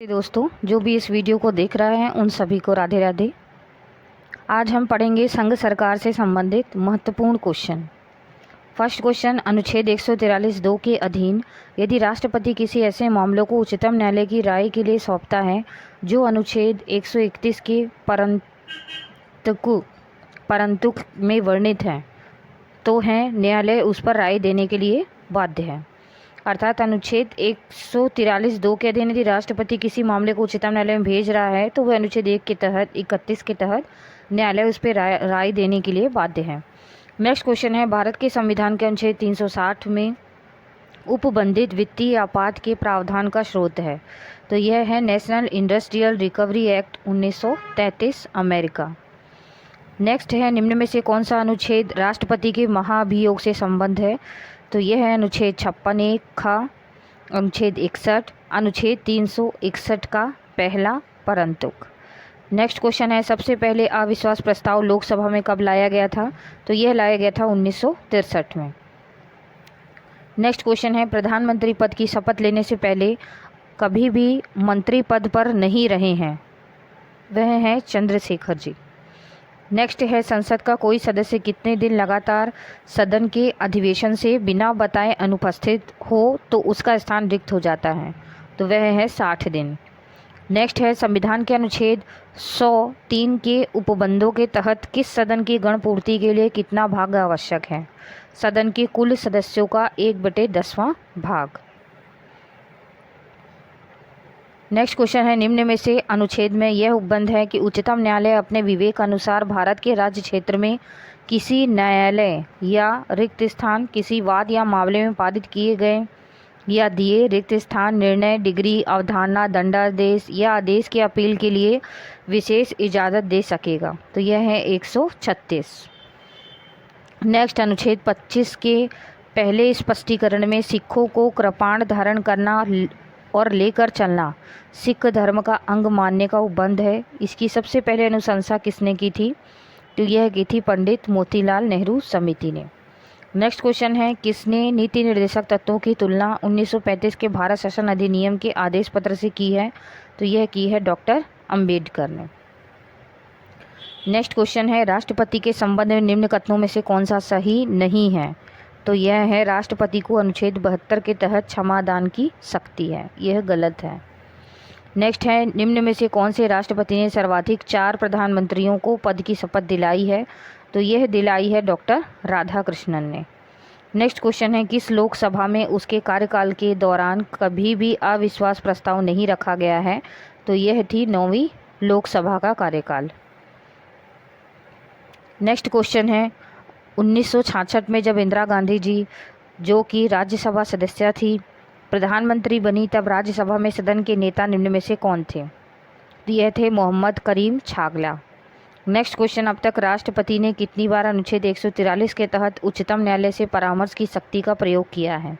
दोस्तों, जो भी इस वीडियो को देख रहे हैं उन सभी को राधे राधे। आज हम पढ़ेंगे संघ सरकार से संबंधित महत्वपूर्ण क्वेश्चन। फर्स्ट क्वेश्चन, अनुच्छेद 143(2) के अधीन यदि राष्ट्रपति किसी ऐसे मामलों को उच्चतम न्यायालय की राय के लिए सौंपता है जो अनुच्छेद 131 के परंतुक में वर्णित है तो है न्यायालय उस पर राय देने के लिए बाध्य है। अर्थात अनुच्छेद 143(2) के अधीन यदि राष्ट्रपति किसी मामले को उच्चतम न्यायालय में भेज रहा है तो वह अनुच्छेद 31 के तहत न्यायालय उस पर राय देने के लिए बाध्य है। नेक्स्ट क्वेश्चन है, भारत के संविधान के अनुच्छेद 360 में उपबंधित वित्तीय आपात के प्रावधान का स्रोत है तो यह है national industrial recovery act 1933 America. Next है, निम्न में से कौन सा अनुच्छेद राष्ट्रपति के महाभियोग से संबंध है तो यह है अनुच्छेद 56(1) का अनुच्छेद 61, अनुच्छेद 361 का पहला परंतुक। नेक्स्ट क्वेश्चन है, सबसे पहले अविश्वास प्रस्ताव लोकसभा में कब लाया गया था तो यह लाया गया था 1963 में। नेक्स्ट क्वेश्चन है, प्रधानमंत्री पद की शपथ लेने से पहले कभी भी मंत्री पद पर नहीं रहे हैं, वह हैं चंद्रशेखर जी। नेक्स्ट है, संसद का कोई सदस्य कितने दिन लगातार सदन के अधिवेशन से बिना बताए अनुपस्थित हो तो उसका स्थान रिक्त हो जाता है तो वह है 60 दिन। नेक्स्ट है, संविधान के अनुच्छेद 103 के उपबंधों के तहत किस सदन की गणपूर्ति के लिए कितना भाग आवश्यक है? सदन के कुल सदस्यों का 1/10वां भाग। नेक्स्ट क्वेश्चन है, निम्न में से अनुच्छेद में यह उपबंध है कि उच्चतम न्यायालय अपने विवेक अनुसार भारत के राज्य क्षेत्र में किसी न्यायालय या रिक्त स्थान, किसी वाद या मामले में पारित किए गए या दिए रिक्त स्थान, निर्णय, डिग्री, अवधारणा, दंडादेश या आदेश की अपील के लिए विशेष इजाज़त दे सकेगा तो यह है 136। नेक्स्ट, अनुच्छेद 25 के पहले स्पष्टीकरण में सिखों को कृपाण धारण करना और लेकर चलना सिख धर्म का अंग मानने का उपबंध है। इसकी सबसे पहले अनुशंसा किसने की थी तो यह की थी पंडित मोतीलाल नेहरू समिति ने। नेक्स्ट क्वेश्चन है, किसने नीति निर्देशक तत्वों की तुलना 1935 के भारत शासन अधिनियम के आदेश पत्र से की है तो यह की है डॉक्टर अंबेडकर ने। नेक्स्ट क्वेश्चन है, राष्ट्रपति के संबंध में निम्न कथनों में से कौन सा सही नहीं है तो यह है राष्ट्रपति को अनुच्छेद 72 के तहत क्षमादान की शक्ति है, यह गलत है। नेक्स्ट है, निम्न में से कौन से राष्ट्रपति ने सर्वाधिक 4 प्रधानमंत्रियों को पद की शपथ दिलाई है तो यह दिलाई है डॉक्टर राधाकृष्णन ने। नेक्स्ट क्वेश्चन है, किस लोकसभा में उसके कार्यकाल के दौरान कभी भी अविश्वास प्रस्ताव नहीं रखा गया है तो यह थी 9वीं लोकसभा का कार्यकाल। नेक्स्ट क्वेश्चन है, 1966 में जब इंदिरा गांधी जी जो कि राज्यसभा सदस्य थी प्रधानमंत्री बनी तब राज्यसभा में सदन के नेता निम्न में से कौन थे तो यह थे मोहम्मद करीम छागला। नेक्स्ट क्वेश्चन, अब तक राष्ट्रपति ने कितनी बार अनुच्छेद 143 के तहत उच्चतम न्यायालय से परामर्श की शक्ति का प्रयोग किया है?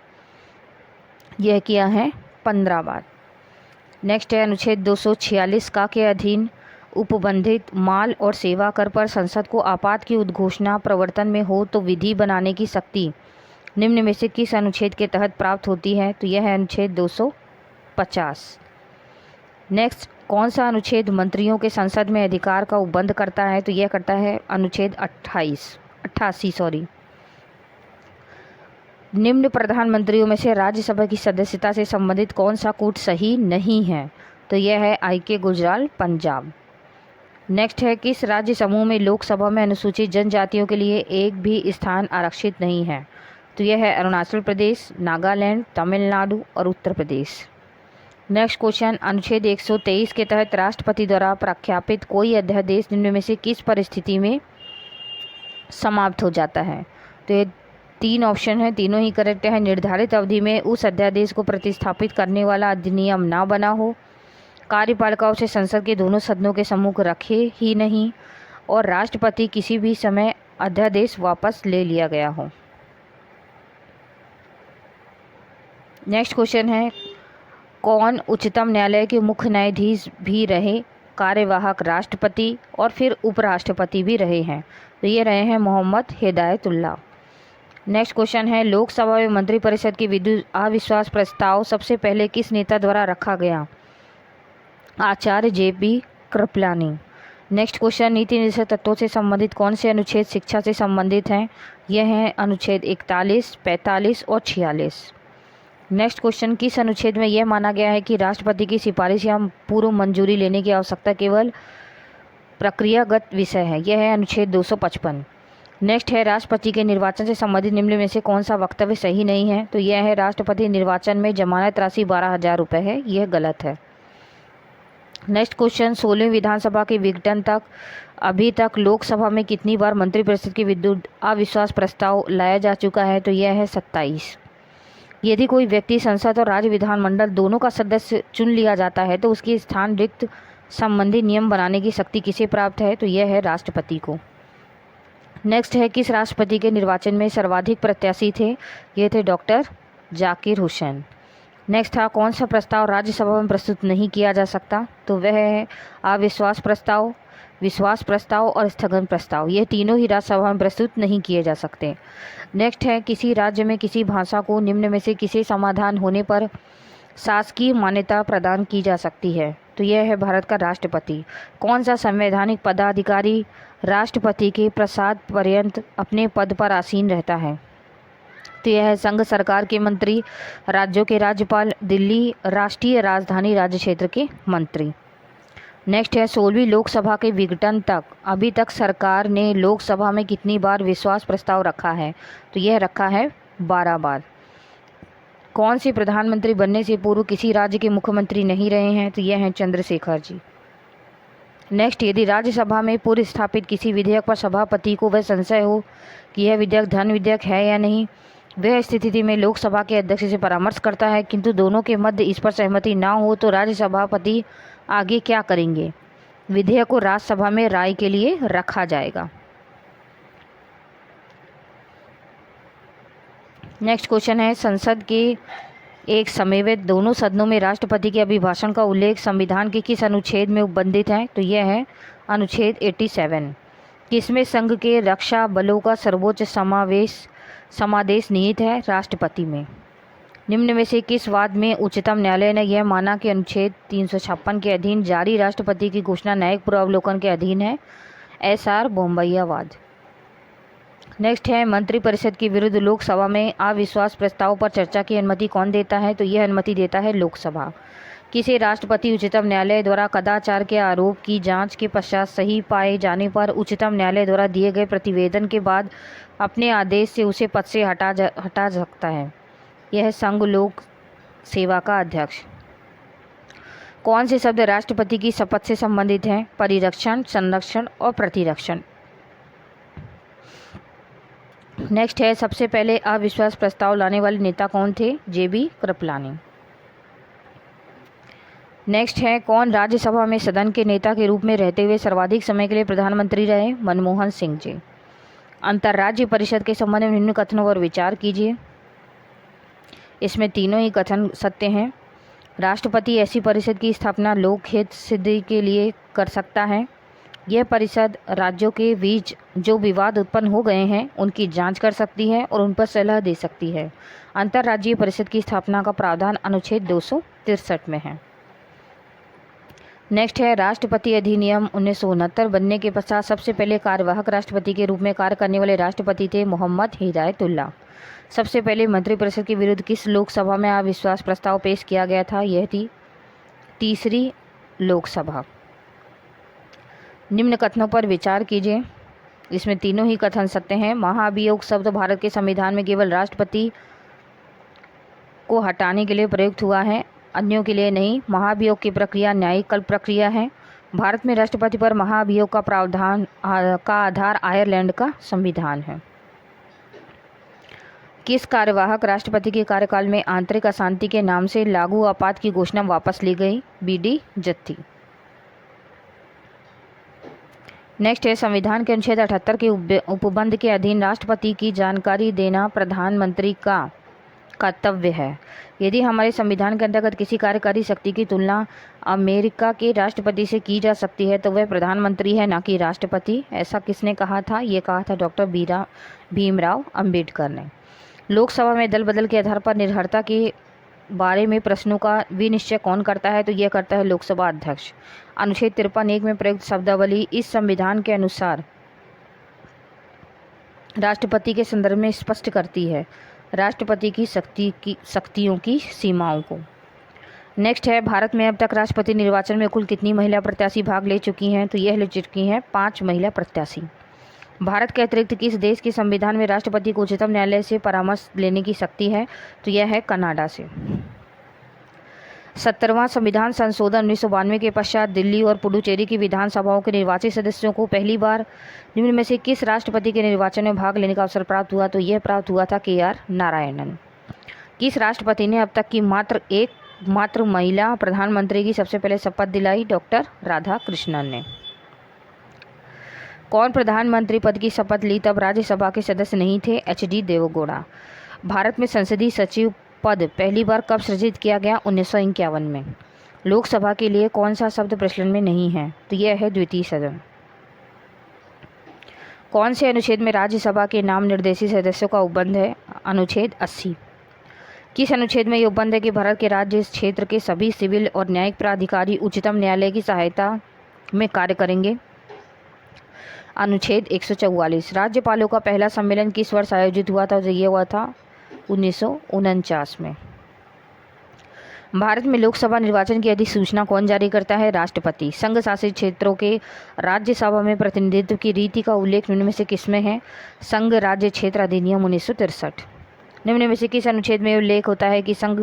यह किया है 15 बार। नेक्स्ट है, अनुच्छेद 246 का के अधीन उपबंधित माल और सेवा कर पर संसद को आपात की उद्घोषणा प्रवर्तन में हो तो विधि बनाने की शक्ति निम्न में से किस अनुच्छेद के तहत प्राप्त होती है तो यह है अनुच्छेद 250। नेक्स्ट, कौन सा अनुच्छेद मंत्रियों के संसद में अधिकार का उपबंध करता है तो यह करता है अनुच्छेद 88। निम्न प्रधानमंत्रियों में से राज्यसभा की सदस्यता से संबंधित कौन सा कूट सही नहीं है तो यह है IK गुजराल पंजाब। नेक्स्ट है, किस राज्य समूह में लोकसभा में अनुसूचित जनजातियों के लिए एक भी स्थान आरक्षित नहीं है तो यह है अरुणाचल प्रदेश, नागालैंड, तमिलनाडु और उत्तर प्रदेश। नेक्स्ट क्वेश्चन, अनुच्छेद 123 के तहत राष्ट्रपति द्वारा प्रख्यापित कोई अध्यादेश निम्न में से किस परिस्थिति में समाप्त हो जाता है तो ये 3 ऑप्शन है, तीनों ही करेक्ट है। निर्धारित अवधि में उस अध्यादेश को प्रतिस्थापित करने वाला अधिनियम ना बना हो, कार्यपालिकाओं से संसद के दोनों सदनों के सम्मुख रखे ही नहीं और राष्ट्रपति किसी भी समय अध्यादेश वापस ले लिया गया हो। नेक्स्ट क्वेश्चन है, कौन उच्चतम न्यायालय के मुख्य न्यायाधीश भी रहे, कार्यवाहक राष्ट्रपति और फिर उपराष्ट्रपति भी रहे हैं तो ये रहे हैं मोहम्मद हिदायतुल्लाह। नेक्स्ट क्वेश्चन है, लोकसभा में मंत्रिपरिषद के विरुद्ध अविश्वास प्रस्ताव सबसे पहले किस नेता द्वारा रखा गया आचार्य JP कृपलानी। नेक्स्ट क्वेश्चन, नीति निर्देशक तत्वों से संबंधित कौन से अनुच्छेद शिक्षा से संबंधित हैं? यह हैं अनुच्छेद 41, 45 और 46। नेक्स्ट क्वेश्चन, किस अनुच्छेद में यह माना गया है कि राष्ट्रपति की सिफारिश या पूर्व मंजूरी लेने की आवश्यकता केवल प्रक्रियागत विषय है? यह है अनुच्छेद 255। नेक्स्ट है, राष्ट्रपति के निर्वाचन से संबंधित निम्न में से कौन सा वक्तव्य सही नहीं है? तो यह है, राष्ट्रपति निर्वाचन में जमानत राशि 12,000 रुपये है, यह गलत है। नेक्स्ट क्वेश्चन, 16वीं विधानसभा के विघटन तक अभी तक लोकसभा में कितनी बार मंत्रिपरिषद के विरुद्ध अविश्वास प्रस्ताव लाया जा चुका है? तो यह है 27। यदि कोई व्यक्ति संसद और राज्य विधानमंडल दोनों का सदस्य चुन लिया जाता है तो उसकी स्थान रिक्त संबंधी नियम बनाने की शक्ति किसे प्राप्त है? तो यह है राष्ट्रपति को। नेक्स्ट है, किस राष्ट्रपति के निर्वाचन में सर्वाधिक प्रत्याशी थे? ये थे डॉक्टर जाकिर हुसैन। नेक्स्ट था, कौन सा प्रस्ताव राज्यसभा में प्रस्तुत नहीं किया जा सकता? तो वह है अविश्वास प्रस्ताव, विश्वास प्रस्ताव और स्थगन प्रस्ताव। ये तीनों ही राज्यसभा में प्रस्तुत नहीं किए जा सकते। नेक्स्ट है, किसी राज्य में किसी भाषा को निम्न में से किसी समाधान होने पर शासकीय मान्यता प्रदान की जा सकती है? तो यह है भारत का राष्ट्रपति। कौन सा संवैधानिक पदाधिकारी राष्ट्रपति के प्रसाद पर्यंत अपने पद पर आसीन रहता है? तो यह है संघ सरकार के मंत्री, राज्यों के राज्यपाल, दिल्ली राष्ट्रीय राजधानी राज्य क्षेत्र के मंत्री। नेक्स्ट है, 16वीं लोकसभा के विघटन तक अभी तक सरकार ने लोकसभा में कितनी बार विश्वास प्रस्ताव रखा है? तो यह रखा है 12 बार। कौन से प्रधानमंत्री बनने से पूर्व किसी राज्य के मुख्यमंत्री नहीं रहे हैं? तो यह हैं चंद्रशेखर जी। नेक्स्ट, यदि राज्यसभा में पूर्व स्थापित किसी विधेयक पर सभापति को वह संशय हो कि यह विधेयक धन विधेयक है या नहीं, वह स्थिति में लोकसभा के अध्यक्ष से परामर्श करता है, किंतु दोनों के मध्य इस पर सहमति ना हो तो राज्य सभापति आगे क्या करेंगे? विधेयक को राज्यसभा में राय के लिए रखा जाएगा। नेक्स्ट क्वेश्चन है, संसद के एक समन्वयित दोनों सदनों में राष्ट्रपति के अभिभाषण का उल्लेख संविधान के किस अनुच्छेद में उपबंधित है? तो यह है अनुच्छेद 87। किसमें संघ के रक्षा बलों का सर्वोच्च समादेश निहित है? राष्ट्रपति में। निम्न में से किस वाद में उच्चतम न्यायालय ने यह माना कि अनुच्छेद 356 के अधीन जारी राष्ट्रपति की घोषणा न्यायिक पूर्वावलोकन के अधीन है? SR बोम्बैया वाद। नेक्स्ट है, मंत्रिपरिषद के विरुद्ध लोकसभा में अविश्वास प्रस्ताव पर चर्चा की अनुमति कौन देता है? तो यह अनुमति देता है लोकसभा। किसी राष्ट्रपति उच्चतम न्यायालय द्वारा कदाचार के आरोप की जांच के पश्चात सही पाए जाने पर उच्चतम न्यायालय द्वारा दिए गए प्रतिवेदन के बाद अपने आदेश से उसे पद से हटा सकता है? यह है संघ लोक सेवा का अध्यक्ष। कौन से शब्द राष्ट्रपति की शपथ से संबंधित हैं? परिरक्षण, संरक्षण और प्रतिरक्षण। नेक्स्ट है, सबसे पहले अविश्वास प्रस्ताव लाने वाले नेता कौन थे? JP कृपलानी। नेक्स्ट है, कौन राज्यसभा में सदन के नेता के रूप में रहते हुए सर्वाधिक समय के लिए प्रधानमंत्री रहे? मनमोहन सिंह जी। अंतर्राज्यीय परिषद के संबंध में निम्न कथनों पर विचार कीजिए। इसमें तीनों ही कथन सत्य हैं। राष्ट्रपति ऐसी परिषद की स्थापना लोकहित सिद्धि के लिए कर सकता है। यह परिषद राज्यों के बीच जो विवाद उत्पन्न हो गए हैं उनकी जांच कर सकती है और उन पर सलाह दे सकती है। अंतर्राज्यीय परिषद की स्थापना का प्रावधान अनुच्छेद 263 में है। नेक्स्ट है, राष्ट्रपति अधिनियम 1969 बनने के पश्चात सबसे पहले कार्यवाहक राष्ट्रपति के रूप में कार्य करने वाले राष्ट्रपति थे मोहम्मद हिदायतुल्लाह। सबसे पहले मंत्रिपरिषद के विरुद्ध किस लोकसभा में अविश्वास प्रस्ताव पेश किया गया था? यह थी तीसरी लोकसभा। निम्न कथनों पर विचार कीजिए। इसमें तीनों ही कथन सत्य हैं। महाभियोग शब्द भारत के संविधान में केवल राष्ट्रपति को हटाने के लिए प्रयुक्त हुआ है, अन्यों के लिए नहीं। महाभियोग की प्रक्रिया न्यायिक कल्प प्रक्रिया है। भारत में राष्ट्रपति पर महाभियोग का प्रावधान का आधार आयरलैंड का संविधान है। किस कार्यवाहक राष्ट्रपति के कार्यकाल में आंतरिक अशांति के नाम से लागू आपात की घोषणा वापस ली गई? BD जत्ती। नेक्स्ट है, संविधान के अनुच्छेद 78 के उपबंध के अधीन राष्ट्रपति की जानकारी देना प्रधानमंत्री का कर्तव्य है। यदि हमारे संविधान के अंतर्गत किसी कार्यकारी शक्ति की तुलना अमेरिका के राष्ट्रपति से की जा सकती है तो वह प्रधानमंत्री है, ना कि राष्ट्रपति। ऐसा किसने कहा था? ये कहा था डॉक्टर भीमराव अंबेडकर ने। लोकसभा में दल बदल के आधार पर निर्भरता के बारे में प्रश्नों का विनिश्चय कौन करता है? तो यह करता है लोकसभा अध्यक्ष। अनुच्छेद 53(1) में प्रयुक्त शब्दावली इस संविधान के अनुसार राष्ट्रपति के संदर्भ में स्पष्ट करती है राष्ट्रपति की शक्तियों की सीमाओं को। नेक्स्ट है, भारत में अब तक राष्ट्रपति निर्वाचन में कुल कितनी महिला प्रत्याशी भाग ले चुकी हैं? तो यह ले चुकी हैं 5 महिला प्रत्याशी। भारत के अतिरिक्त किस देश के संविधान में राष्ट्रपति को उच्चतम न्यायालय से परामर्श लेने की शक्ति है? तो यह है कनाडा से। 70वां संविधान संशोधन 1992 के पश्चात दिल्ली और पुडुचेरी की विधानसभाओं के निर्वाचित सदस्यों को पहली बार निम्न में से किस राष्ट्रपति के निर्वाचन में भाग लेने का अवसर प्राप्त हुआ? तो यह प्राप्त हुआ था KR नारायणन। किस राष्ट्रपति ने अब तक की मात्र महिला प्रधानमंत्री की सबसे पहले शपथ दिलाई? डॉक्टर राधाकृष्णन ने। कौन प्रधानमंत्री पद की शपथ ली तब राज्यसभा के सदस्य नहीं थे? HD देवेगौड़ा। भारत में संसदीय सचिव पद पहली बार कब सृजित किया गया? 1951 में। लोकसभा के लिए कौन सा शब्द प्रचलन में नहीं है? तो यह है द्वितीय सदन। कौन से अनुच्छेद में राज्यसभा के नाम निर्देशित सदस्यों का उपबंध है? अनुच्छेद 80। किस अनुच्छेद में यह उपबंध है कि भारत के राज्य क्षेत्र के सभी सिविल और न्यायिक प्राधिकारी उच्चतम न्यायालय की सहायता में कार्य करेंगे? अनुच्छेद 144। राज्यपालों का पहला सम्मेलन किस वर्ष आयोजित हुआ था? तो ये हुआ था 1949 में। भारत में लोकसभा निर्वाचन की अधिसूचना कौन जारी करता है? राष्ट्रपति। संघ शासित क्षेत्रों के राज्यसभा में प्रतिनिधित्व की रीति का उल्लेख निम्न में से किसमें है? संघ राज्य क्षेत्र अधिनियम 1963। निम्न में से किस अनुच्छेद में उल्लेख होता है कि संघ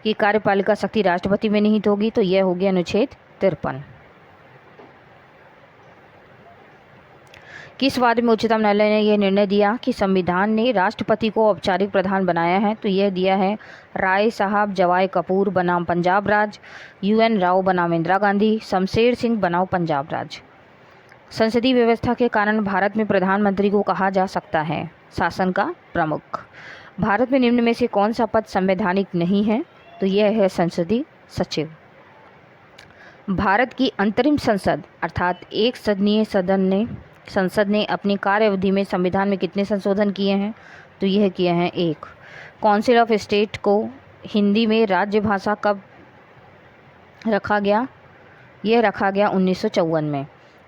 की कार्यपालिका शक्ति राष्ट्रपति में निहित होगी? तो यह होगी अनुच्छेद 53। किस वाद में उच्चतम न्यायालय ने यह निर्णय दिया कि संविधान ने राष्ट्रपति को औपचारिक प्रधान बनाया है? तो यह दिया है राय साहब जवाई कपूर बनाम पंजाब राज, UN राव बनाम इंदिरा गांधी, शमशेर सिंह बनाम पंजाब राज। संसदीय व्यवस्था के कारण भारत में प्रधानमंत्री को कहा जा सकता है शासन का प्रमुख। भारत में निम्न में से कौन सा पद संवैधानिक नहीं है? तो यह है संसदीय सचिव। भारत की अंतरिम संसद अर्थात एक सदनीय संसद ने अपनी कार्य अवधि में संविधान में कितने संशोधन किए हैं? तो यह किए हैं 1। काउंसिल ऑफ स्टेट को हिंदी में राज्य भाषा कब रखा गया? यह रखा गया 1954 में।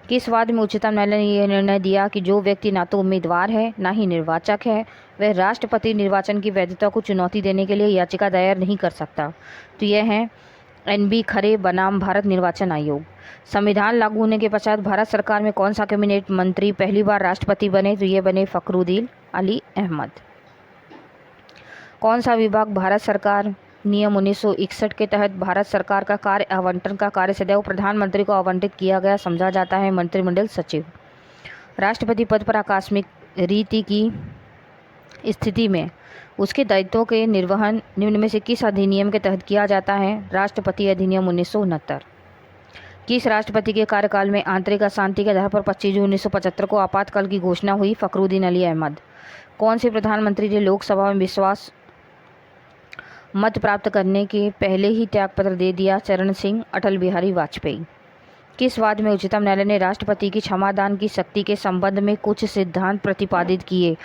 किस वाद में उच्चतम न्यायालय ने यह निर्णय दिया कि जो व्यक्ति ना तो उम्मीदवार है ना ही निर्वाचक है वह राष्ट्रपति निर्वाचन की वैधता को चुनौती देने के लिए याचिका दायर नहीं कर सकता? तो यह है NB खरे बनाम भारत निर्वाचन आयोग। संविधान लागू होने के पश्चात भारत सरकार में कौन सा कैबिनेट मंत्री पहली बार राष्ट्रपति बने? तो ये बने फखरुद्दीन अली अहमद। कौन सा विभाग भारत सरकार नियम 1961 के तहत भारत सरकार का कार्य आवंटन का कार्य सदैव प्रधानमंत्री को आवंटित किया गया समझा जाता है? मंत्रिमंडल सचिव। राष्ट्रपति पद पर आकस्मिक रीति की स्थिति में उसके दायित्वों के निर्वहन निम्न में से किस अधिनियम के तहत किया जाता है? राष्ट्रपति अधिनियम 1969। किस राष्ट्रपति के कार्यकाल में आंतरिक अशांति के आधार पर 25 जून 1975 को आपातकाल की घोषणा हुई? फखरुद्दीन अली अहमद। कौन से प्रधानमंत्री ने लोकसभा में विश्वास मत प्राप्त करने के पहले ही त्यागपत्र दे दिया? चरण सिंह अटल बिहारी वाजपेयी। किस वाद में उच्चतम न्यायालय ने राष्ट्रपति की क्षमादान की शक्ति के संबंध में कुछ सिद्धांत प्रतिपादित किए?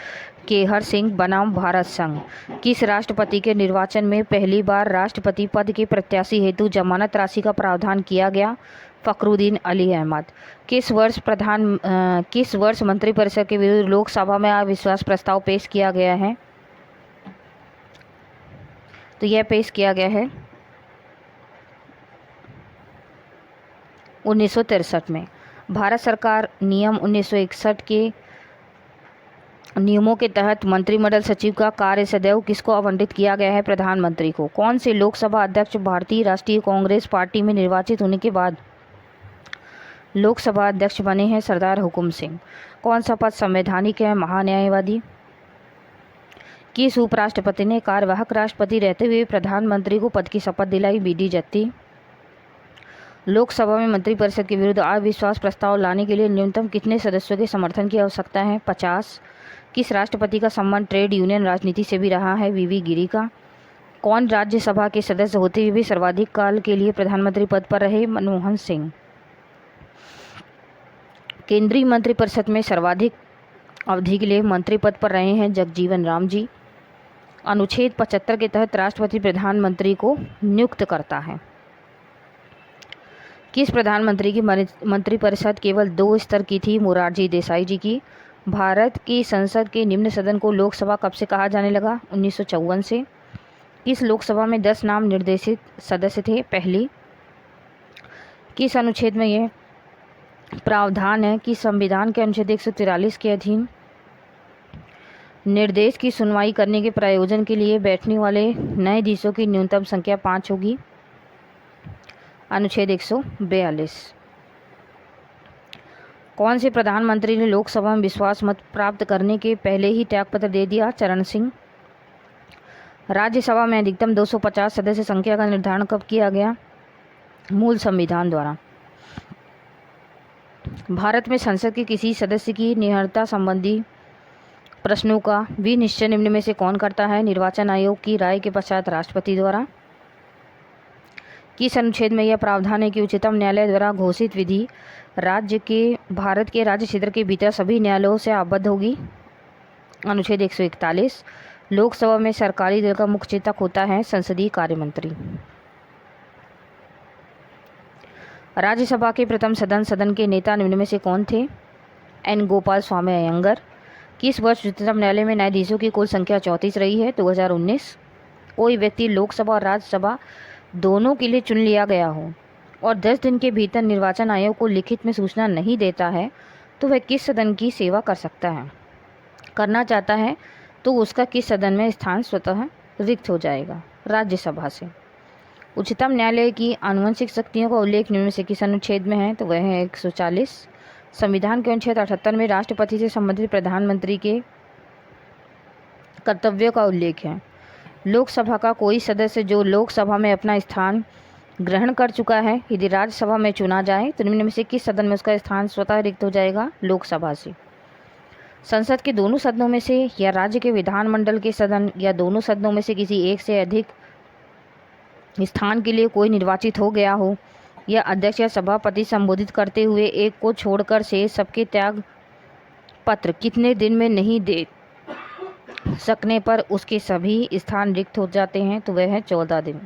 केहर सिंह बनाम भारत संघ। किस राष्ट्रपति के निर्वाचन में पहली बार राष्ट्रपति पद के प्रत्याशी हेतु जमानत राशि का प्रावधान किया गया? फखरुद्दीन अली अहमद। किस वर्ष मंत्रिपरिषद के विरुद्ध लोकसभा में अविश्वास प्रस्ताव पेश किया गया है? तो यह पेश किया गया है 1963 में। भारत सरकार नियम 1961 के नियमों के तहत मंत्रिमंडल सचिव का कार्य सदैव किसको आवंटित किया गया है? प्रधानमंत्री को। कौन से लोकसभा अध्यक्ष भारतीय राष्ट्रीय कांग्रेस पार्टी में निर्वाचित होने के बाद लोकसभा अध्यक्ष बने हैं? सरदार हुकुम सिंह। कौन सा पद संवैधानिक है? महान्यायवादी। किस उपराष्ट्रपति ने कार्यवाहक राष्ट्रपति रहते हुए प्रधानमंत्री को पद की शपथ दिलाई? BD जत्ती। लोकसभा में मंत्रिपरिषद के विरुद्ध अविश्वास प्रस्ताव लाने के लिए न्यूनतम कितने सदस्यों के समर्थन की आवश्यकता है? 50। किस राष्ट्रपति का संबंध ट्रेड यूनियन राजनीति से भी रहा है? VV गिरी का। कौन राज्यसभा के सदस्य होते हुए भी सर्वाधिक काल के लिए प्रधानमंत्री पद पर रहे? मनमोहन सिंह। केंद्रीय मंत्रिपरिषद में सर्वाधिक अवधि के लिए मंत्री पद पर रहे हैं? जगजीवन राम जी। अनुच्छेद 75 के तहत राष्ट्रपति प्रधानमंत्री को नियुक्त करता है। किस प्रधानमंत्री की मंत्रिपरिषद केवल 2 स्तर की थी? मोरारजी देसाई जी की। भारत की संसद के निम्न सदन को लोकसभा कब से कहा जाने लगा? 1954 से। किस लोकसभा में 10 नाम निर्देशित सदस्य थे? पहली। किस अनुच्छेद में यह प्रावधान है कि संविधान के अनुच्छेद 143 के अधीन निर्देश की सुनवाई करने के प्रयोजन के लिए बैठने वाले न्यायाधीशों की न्यूनतम संख्या 5 होगी? अनुच्छेद 142। कौन से प्रधानमंत्री ने लोकसभा में विश्वास मत प्राप्त करने के पहले ही त्यागपत्र दे दिया? चरण सिंह। राज्यसभा में अधिकतम 250 सदस्य संख्या का निर्धारण कब किया गया? मूल संविधान द्वारा। भारत में संसद के किसी सदस्य की निहरता संबंधी प्रश्नों का विनिश्चय निम्न में से कौन करता है? निर्वाचन आयोग की राय के पश्चात राष्ट्रपति द्वारा। किस अनुच्छेद में यह प्रावधान है कि उच्चतम न्यायालय द्वारा घोषित विधि भारत के राज्य क्षेत्र के भीतर सभी न्यायालयों से आबद्ध होगी? अनुच्छेद 141। लोकसभा में सरकारी दल का मुख्य सचेतक होता है संसदीय कार्य मंत्री। राज्यसभा के प्रथम सदन के नेता निम्न में से कौन थे? एन गोपाल स्वामी अयंगर। किस वर्ष उच्चतम न्यायालय में न्यायाधीशों की कुल संख्या 34 रही है? 2019। कोई व्यक्ति लोकसभा और राज्यसभा दोनों के लिए चुन लिया गया हो और 10 दिन के भीतर निर्वाचन आयोग को लिखित में सूचना नहीं देता है तो वह किस सदन की सेवा कर सकता है? करना चाहता है तो उसका किस सदन में स्थान स्वतः रिक्त हो जाएगा? राज्यसभा से। उच्चतम न्यायालय की आनुवंशिक शक्तियों का उल्लेख निम्न में से किस अनुच्छेद में है? तो वह है 140। संविधान के अनुच्छेद 78 में राष्ट्रपति से संबंधित प्रधानमंत्री के कर्तव्यों का उल्लेख है। लोकसभा का कोई सदस्य जो लोकसभा में अपना स्थान ग्रहण कर चुका है यदि राज्यसभा में चुना जाए तो निम्न में से किस सदन में उसका स्थान स्वतः रिक्त हो जाएगा? लोकसभा से। संसद के दोनों सदनों में से या राज्य के विधानमंडल के सदन या दोनों सदनों में से किसी एक से अधिक स्थान के लिए कोई निर्वाचित हो गया हो या अध्यक्ष या सभापति संबोधित करते हुए एक को छोड़कर शेष सबके त्याग पत्र कितने दिन में नहीं दे सकने पर उसके सभी स्थान रिक्त हो जाते हैं? तो वह है 14 दिन।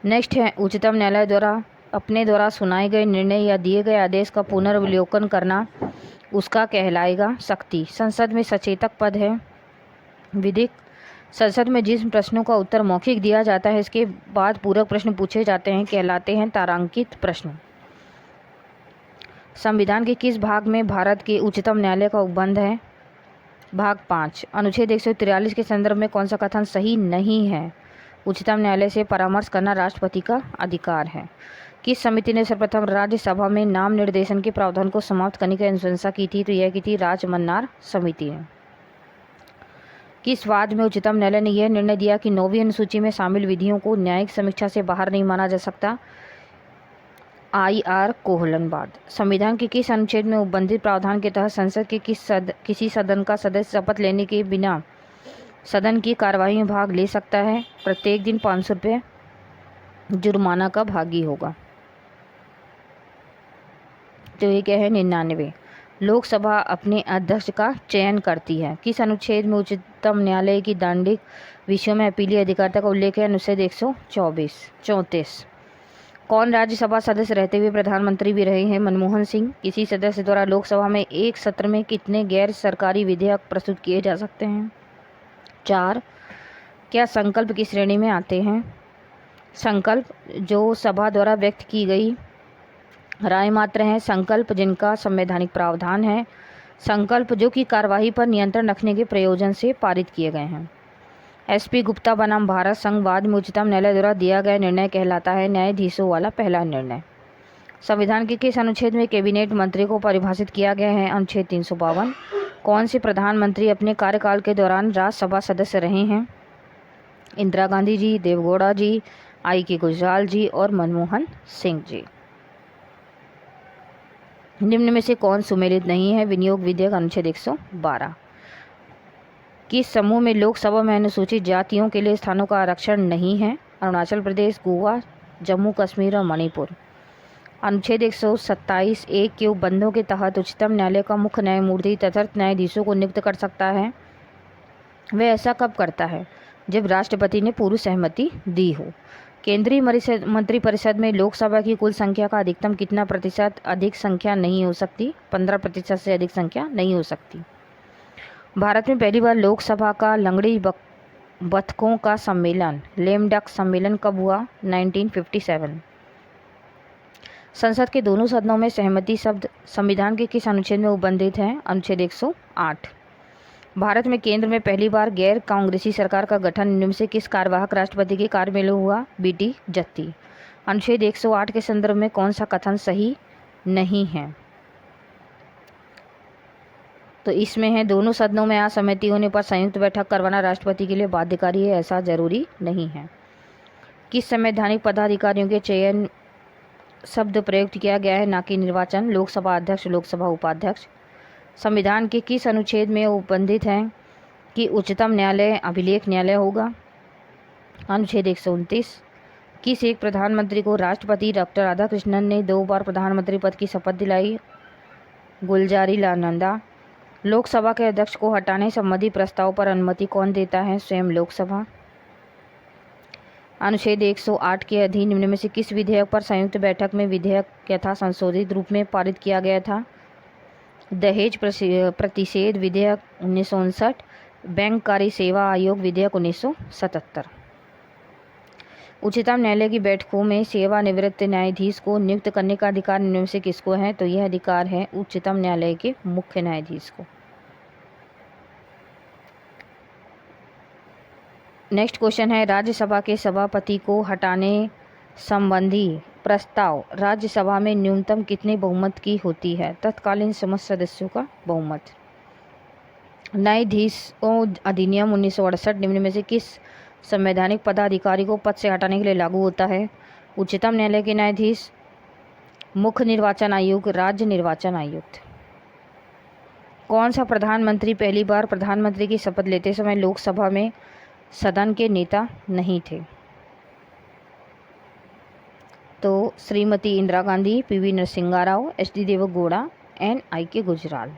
नेक्स्ट है उच्चतम न्यायालय द्वारा अपने द्वारा सुनाए गए निर्णय या दिए गए आदेश का पुनर्विलोकन करना उसका कहलाएगा शक्ति। संसद में सचेतक पद है विधिक। संसद में जिस प्रश्नों का उत्तर मौखिक दिया जाता है इसके बाद पूरक प्रश्न पूछे जाते हैं कहलाते हैं तारांकित प्रश्न। संविधान के किस भाग में भारत के उच्चतम न्यायालय का उपबंध है? भाग 5। अनुच्छेद 143 के संदर्भ में कौन सा कथन सही नहीं है? उच्चतम न्यायालय से परामर्श करना राष्ट्रपति का अधिकार है। किस समिति ने सर्वप्रथम राज्यसभा में नाम निर्देशन के प्रावधान को समाप्त करने की अनुशंसा की थी? तो यह की थी राजमन्नार समिति ने। किस वाद में उच्चतम न्यायालय ने यह निर्णय दिया कि 9वीं अनुसूची में शामिल विधियों को न्यायिक समीक्षा से बाहर नहीं माना जा सकता? I.R. कोहलनवाद। संविधान के किस अनुच्छेद में उपबंधित प्रावधान के तहत संसद के किसी सदन का सदस्य शपथ लेने के बिना सदन की कार्यवाही में भाग ले सकता है? प्रत्येक दिन 500 रुपये जुर्माना का भागी होगा। तो ये क्या है? 99। लोकसभा अपने अध्यक्ष का चयन करती है। किस अनुच्छेद में उच्चतम न्यायालय की दांडिक विषयों में अपीलीय अधिकारिता का उल्लेख है? अनुच्छेद 134। कौन राज्यसभा सदस्य रहते हुए प्रधानमंत्री भी रहे हैं? मनमोहन सिंह। किसी सदस्य द्वारा लोकसभा में एक सत्र में कितने गैर सरकारी विधेयक प्रस्तुत किए जा सकते हैं? 4। क्या संकल्प की श्रेणी में आते हैं? संकल्प जो सभा द्वारा व्यक्त की गई राय मात्र हैं। संकल्प जिनका संवैधानिक प्रावधान है। संकल्प जो कि कार्यवाही पर नियंत्रण रखने के प्रयोजन से पारित किए गए हैं। SP गुप्ता बनाम भारत संघवाद में उच्चतम न्यायालय द्वारा दिया गया निर्णय कहलाता है न्यायाधीशों वाला पहला निर्णय। संविधान के किस अनुच्छेद में कैबिनेट मंत्री को परिभाषित किया गया है? अनुच्छेद 352। कौन से प्रधानमंत्री अपने कार्यकाल के दौरान राज्यसभा सदस्य रहे हैं? इंदिरा गांधी जी, देवगौड़ा जी, I.K. गुजराल जी और मनमोहन सिंह जी। निम्न में से कौन सुमेलित नहीं है? विनियोग विधेयक अनुच्छेद 112। किस समूह में लोकसभा में अनुसूचित जातियों के लिए स्थानों का आरक्षण नहीं है? अरुणाचल प्रदेश, गोवा, जम्मू कश्मीर और मणिपुर। अनुच्छेद 127(1) के उपबंधों के तहत उच्चतम न्यायालय का मुख्य न्यायमूर्ति तटस्थ न्यायाधीशों को नियुक्त कर सकता है? वह ऐसा कब करता है? जब राष्ट्रपति ने पूर्व सहमति दी हो। केंद्रीय मंत्रिपरिषद में लोकसभा की कुल संख्या का अधिकतम कितना प्रतिशत अधिक संख्या नहीं हो सकती? 15% से अधिक संख्या नहीं हो सकती। भारत में पहली बार लोकसभा का लंगड़ी बतखों का सम्मेलन लेम डक सम्मेलन कब हुआ? 1957। संसद के दोनों सदनों में सहमति शब्द संविधान के किस अनुच्छेद में उपबंधित है? अनुच्छेद 108। भारत में केंद्र में पहली बार गैर कांग्रेसी सरकार का गठन निम्न से किस कार्यवाहक राष्ट्रपति के कार्य में हुआ? बीटी जत्ती। अनुच्छेद 108 के संदर्भ में कौन सा कथन सही नहीं है? तो इसमें है दोनों सदनों में असहमति होने पर संयुक्त बैठक करवाना राष्ट्रपति के लिए बाध्यकारी है, ऐसा जरूरी नहीं है। किस संवैधानिक पदाधिकारियों के चयन शब्द प्रयुक्त किया गया है, ना कि निर्वाचन? लोकसभा अध्यक्ष, लोकसभा उपाध्यक्ष। संविधान के किस अनुच्छेद में उपबंधित है कि उच्चतम न्यायालय अभिलेख न्यायालय होगा? अनुच्छेद 129। किस एक प्रधानमंत्री को राष्ट्रपति डॉक्टर राधाकृष्णन ने 2 बार प्रधानमंत्री पद की शपथ दिलाई? गुलजारीलाल नंदा। लोकसभा के अध्यक्ष को हटाने संबंधी प्रस्ताव पर अनुमति कौन देता है? स्वयं लोकसभा। अनुच्छेद 108 के अधीन निम्न में से किस विधेयक पर संयुक्त बैठक में विधेयक यथा संशोधित रूप में पारित किया गया था? दहेज प्रतिषेध विधेयक 1959, बैंककारी सेवा आयोग विधेयक 1977। उच्चतम न्यायालय की बैठकों में सेवानिवृत्त न्यायाधीश को नियुक्त करने का अधिकार निम्न में से किसको है? तो यह अधिकार है उच्चतम न्यायालय के मुख्य न्यायाधीश को। नेक्स्ट क्वेश्चन है, राज्यसभा के सभापति को हटाने संबंधी प्रस्ताव राज्यसभा में न्यूनतम कितने बहुमत की होती है? तत्कालीन समस्त सदस्यों का बहुमत। न्यायाधीशों अधिनियम 1968 निम्न में से किस संवैधानिक पदाधिकारी को पद से हटाने के लिए लागू होता है? उच्चतम न्यायालय के न्यायाधीश, मुख्य निर्वाचन आयुक्त, राज्य निर्वाचन आयुक्त। कौन सा प्रधानमंत्री पहली बार प्रधानमंत्री की शपथ लेते समय लोकसभा में सदन के नेता नहीं थे? तो Shrimati Indira Gandhi, P V Narasimha Rao, H D. Devegowda, N.I.K. Gujral.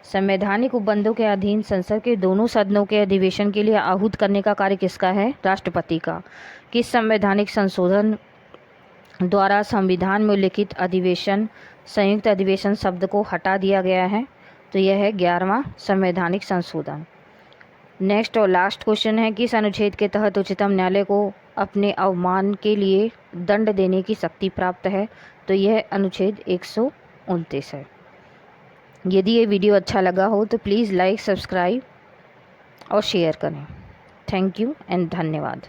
संवैधानिक उपबंधों के अधीन संसद के दोनों सदनों के अधिवेशन के लिए आहूत करने का कार्य किसका है? राष्ट्रपति का। किस संवैधानिक संशोधन द्वारा संविधान में उल्लिखित अधिवेशन संयुक्त अधिवेशन शब्द को हटा दिया गया है? तो यह है 11वां संवैधानिक संशोधन। नेक्स्ट और लास्ट क्वेश्चन है, किस अनुच्छेद के तहत उच्चतम न्यायालय को अपने अवमान के लिए दंड देने की शक्ति प्राप्त है? तो यह अनुच्छेद 129 है। यदि ये वीडियो अच्छा लगा हो तो प्लीज़ लाइक, सब्सक्राइब और शेयर करें। थैंक यू एंड धन्यवाद।